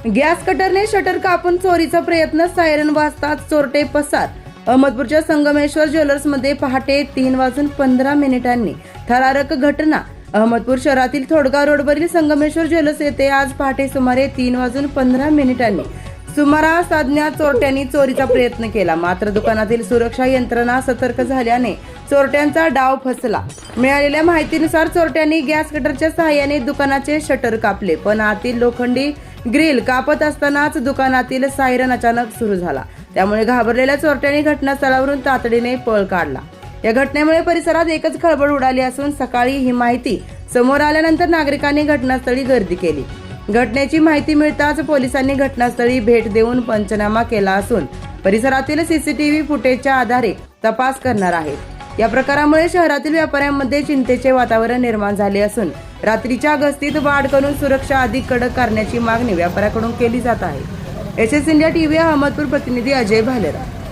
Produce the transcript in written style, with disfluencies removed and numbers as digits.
Gas कटरने shutter कापून चोरीचा प्रयत्न, सायरन वाजताच चोरटे पसार. अहमदपूरच्या संगमेश्वर ज्वेलर्समध्ये पहाटे 3:15 थरारक घटना. अहमदपूर शहरातील थोडगाव रोडवरील संगमेश्वर ज्वेलर्स येथे आज पहाटे सुमारे 3:15 सुमारास अज्ञात चोरट्यांनी चोरीचा प्रयत्न केला. मात्र दुकानातील सुरक्षा यंत्रणा सतर्क झाल्याने चोरट्यांचा डाव फसला. मिळालेल्या माहितीनुसार चोरट्यांनी गॅस कटरच्या सहाय्याने दुकानाचे शटर कापले, पण आतील लोखंडी ग्रिल कापत असतानाच दुकानातील सायरन अचानक सुरू झाला. त्यामुळे घाबरलेल्या चोरट्यांनी घटनास्थळावरून तातडीने पळ काढला. या घटनेमुळे परिसरात एकच खळबळ उडाली असून सकाळी ही माहिती समोर आल्यानंतर नागरिकांनी घटनास्थळी गर्दी केली. घटनेची माहिती मिळताच पोलिसांनी घटनास्थळी भेट देऊन पंचनामा केला असून परिसरातील सीसीटीव्ही फुटेजच्या आधारे तपास करणार आहेत. या प्रकारामुळे शहरातील व्यापाऱ्यांमध्ये चिंतेचे वातावरण निर्माण झाले असून रात्रीच्या गस्तीत वाढ करून सुरक्षा अधिक कडक करण्याची मागणी व्यापाऱ्यांकडून केली जात आहे. एसएस इंडिया टीव्ही अहमदपूर प्रतिनिधी अजय भालेराव.